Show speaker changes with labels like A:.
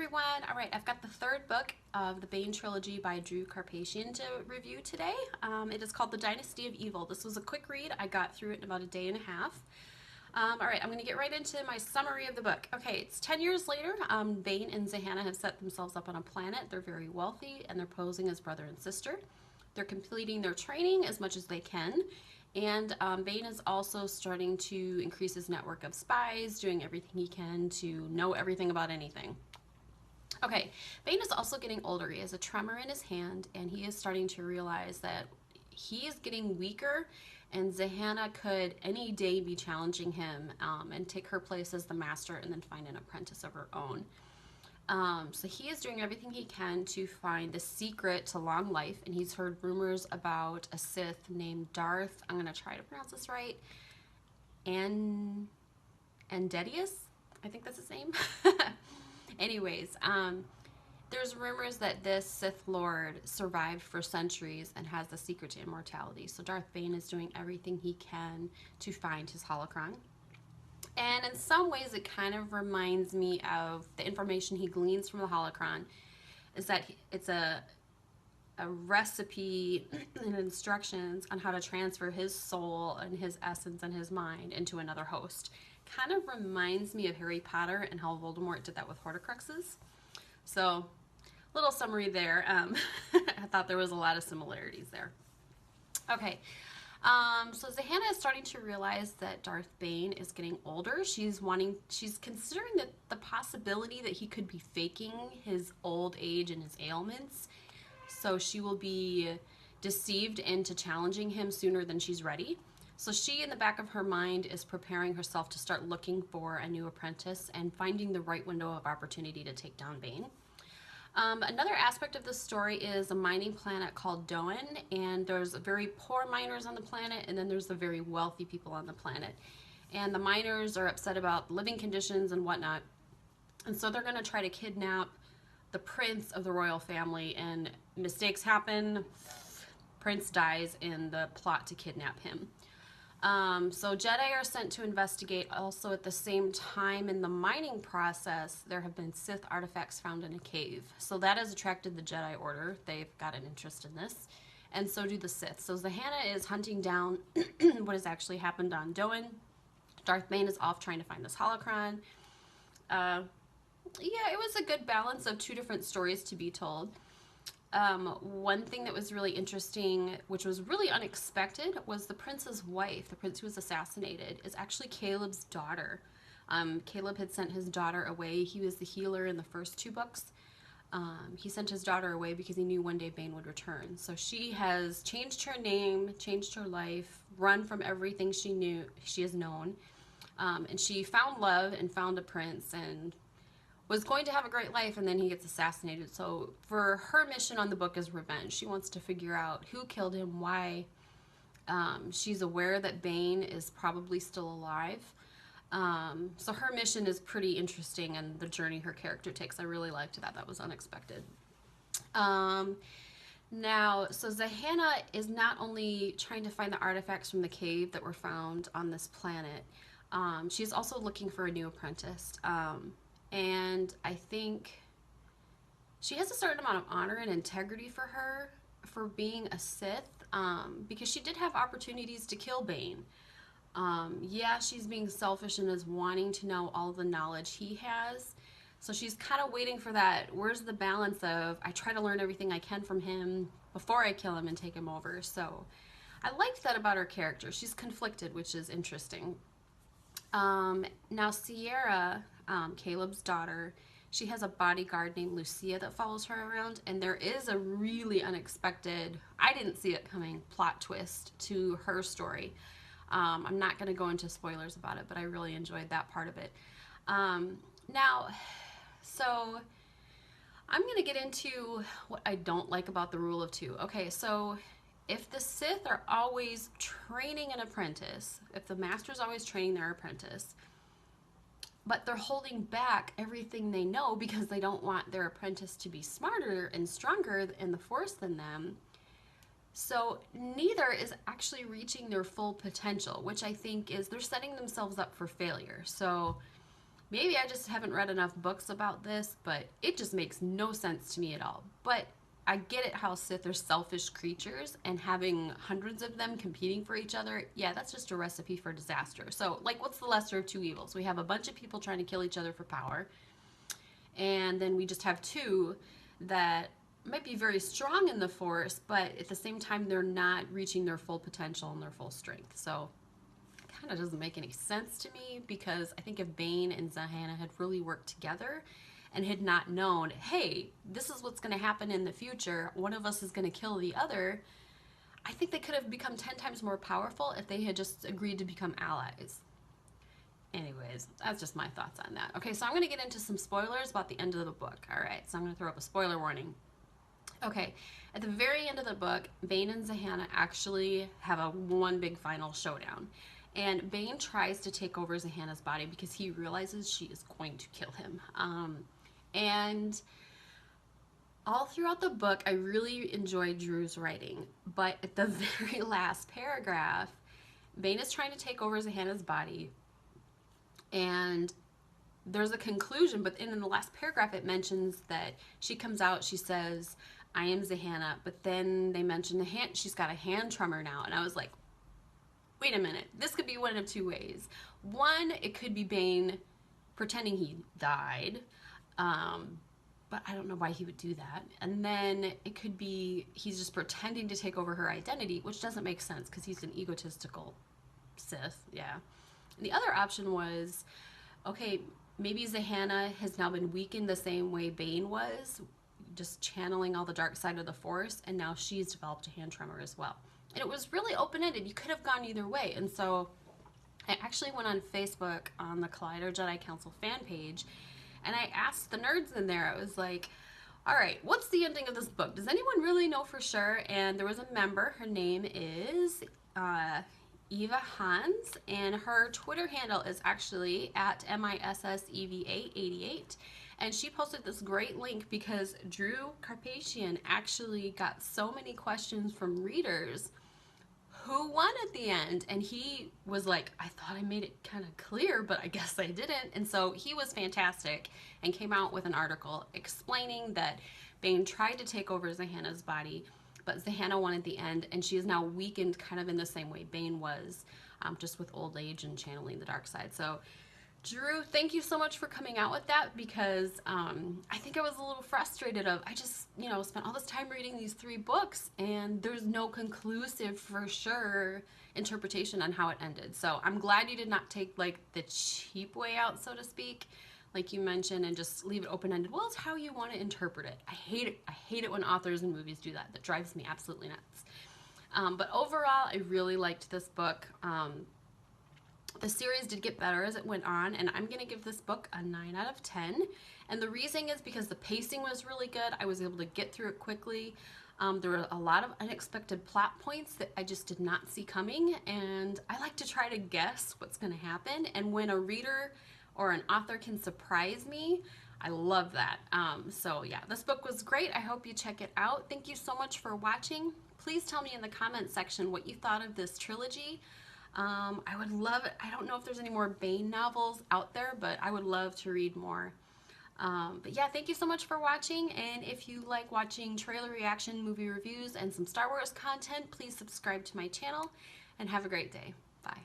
A: everyone. All right, I've got the third book of the Bane trilogy by Drew Carpathian to review today. It is called The Dynasty of Evil. This was a quick read. I got through it in about a day and a half. All right, I'm going to get right into my summary of the book. Okay, it's 10 years later. Bane and Zahanna have set themselves up on a planet. They're very wealthy, and they're posing as brother and sister. They're completing their training as much as they can. And Bane is also starting to increase his network of spies, doing everything he can to know everything about anything. Okay, Bane is also getting older. He has a tremor in his hand, and he is starting to realize that he is getting weaker, and Zahanna could any day be challenging him and take her place as the master and then find an apprentice of her own. So he is doing everything he can to find the secret to long life, and he's heard rumors about a Sith named Darth, I'm going to try to pronounce this right, Andedius? I think that's his name. Anyways, there's rumors that this Sith Lord survived for centuries and has the secret to immortality. So Darth Bane is doing everything he can to find his holocron. And in some ways, it kind of reminds me of the information he gleans from the holocron is that it's a recipe and instructions on how to transfer his soul and his essence and his mind into another host. Kind of reminds me of Harry Potter and how Voldemort did that with Horcruxes. So, little summary there. I thought there was a lot of similarities there. Okay. So Zahanna is starting to realize that Darth Bane is getting older. She's considering that the possibility that he could be faking his old age and his ailments. So she will be deceived into challenging him sooner than she's ready. So she, in the back of her mind, is preparing herself to start looking for a new apprentice and finding the right window of opportunity to take down Bane. Another aspect of this story is a mining planet called Doan, and there's very poor miners on the planet, and then there's the very wealthy people on the planet. And the miners are upset about living conditions and whatnot, and so they're going to try to kidnap the prince of the royal family, and mistakes happen. Prince dies in the plot to kidnap him. So Jedi are sent to investigate. Also at the same time in the mining process, there have been Sith artifacts found in a cave. So that has attracted the Jedi Order. They've got an interest in this. And so do the Sith. So Zahanna is hunting down what has actually happened on Doan. Darth Bane is off trying to find this holocron. Yeah, it was a good balance of two different stories to be told. One thing that was really interesting, which was really unexpected, was the prince's wife. The prince who was assassinated is actually Caleb's daughter. Caleb had sent his daughter away. He was the healer in the first two books. He sent his daughter away because he knew one day Bane would return. So she has changed her name, changed her life, run from everything she has known. And she found love and found a prince and was going to have a great life, and then he gets assassinated. So for her mission on the book is revenge. She wants to figure out who killed him, why. She's aware that Bane is probably still alive. So her mission is pretty interesting, and the journey her character takes, I really liked that. That was unexpected. Now, so Zahanna is not only trying to find the artifacts from the cave that were found on this planet, she's also looking for a new apprentice. And I think she has a certain amount of honor and integrity for her for being a Sith, because she did have opportunities to kill Bane. Yeah, she's being selfish and is wanting to know all the knowledge he has. So she's kind of waiting for that. Where's the balance of, I try to learn everything I can from him before I kill him and take him over. So I liked that about her character. She's conflicted, which is interesting. Now Sierra, Caleb's daughter, she has a bodyguard named Lucia that follows her around, and there is a really unexpected, I didn't see it coming, plot twist to her story. I'm not going to go into spoilers about it, but I really enjoyed that part of it. Now, so I'm going to get into what I don't like about the rule of two. Okay, so if the Sith are always training an apprentice, if the master's always training their apprentice, but they're holding back everything they know because they don't want their apprentice to be smarter and stronger in the Force than them, so neither is actually reaching their full potential, which I think is they're setting themselves up for failure. So Maybe I just haven't read enough books about this, but it just makes no sense to me at all. But I get it how Sith are selfish creatures, and having hundreds of them competing for each other, yeah, that's just a recipe for disaster. So, like, what's the lesser of two evils? We have a bunch of people trying to kill each other for power, and then we just have two that might be very strong in the Force, but at the same time, they're not reaching their full potential and their full strength. So, kind of doesn't make any sense to me, because I think if Bane and Zahana had really worked together and had not known, hey, this is what's going to happen in the future, one of us is going to kill the other, I think they could have become 10 times more powerful if they had just agreed to become allies. Anyways, that's just my thoughts on that. Okay, so I'm going to get into some spoilers about the end of the book. All right, so I'm going to throw up a spoiler warning. Okay, at the very end of the book, Bane and Zahana actually have a one big final showdown. And Bane tries to take over Zahana's body because he realizes she is going to kill him. And all throughout the book, I really enjoyed Drew's writing. But at the very last paragraph, Bane is trying to take over Zahana's body. And there's a conclusion, but in the last paragraph, it mentions that she comes out, she says, I am Zahana. But then they mention she's got a hand tremor now. And I was like, wait a minute, this could be one of two ways. One, it could be Bane pretending he died, but I don't know why he would do that. And then it could be he's just pretending to take over her identity, which doesn't make sense because he's an egotistical Sith, yeah. And the other option was, okay, maybe Zahana has now been weakened the same way Bane was, just channeling all the dark side of the Force, and now she's developed a hand tremor as well. And it was really open-ended. You could have gone either way. And so I actually went on Facebook on the Collider Jedi Council fan page, and I asked the nerds in there, I was like, all right, what's the ending of this book? Does anyone really know for sure? And there was a member, her name is Eva Hans, and her Twitter handle is actually at MISSEVA88. And she posted this great link because Drew Carpathian actually got so many questions from readers who won at the end. And he was like, I thought I made it kind of clear, but I guess I didn't. And so he was fantastic and came out with an article explaining that Bane tried to take over Zahana's body, but Zahana won at the end, and she is now weakened kind of in the same way Bane was, just with old age and channeling the dark side. So Drew, thank you so much for coming out with that, because I think I was a little frustrated I just, spent all this time reading these 3 books and there's no conclusive for sure interpretation on how it ended. So I'm glad you did not take like the cheap way out, so to speak, like you mentioned, and just leave it open-ended. Well, it's how you want to interpret it. I hate it. I hate it when authors and movies do that. That drives me absolutely nuts. But overall, I really liked this book. The series did get better as it went on, and I'm going to give this book a 9 out of 10. And the reason is because the pacing was really good. I was able to get through it quickly. There were a lot of unexpected plot points that I just did not see coming, and I like to try to guess what's going to happen. And when a reader or an author can surprise me, I love that. So yeah, this book was great. I hope you check it out. Thank you so much for watching. Please tell me in the comment section what you thought of this trilogy. I would love it. I don't know if there's any more Bane novels out there, but I would love to read more. But yeah, thank you so much for watching, and if you like watching trailer reaction, movie reviews, and some Star Wars content, please subscribe to my channel, and have a great day. Bye.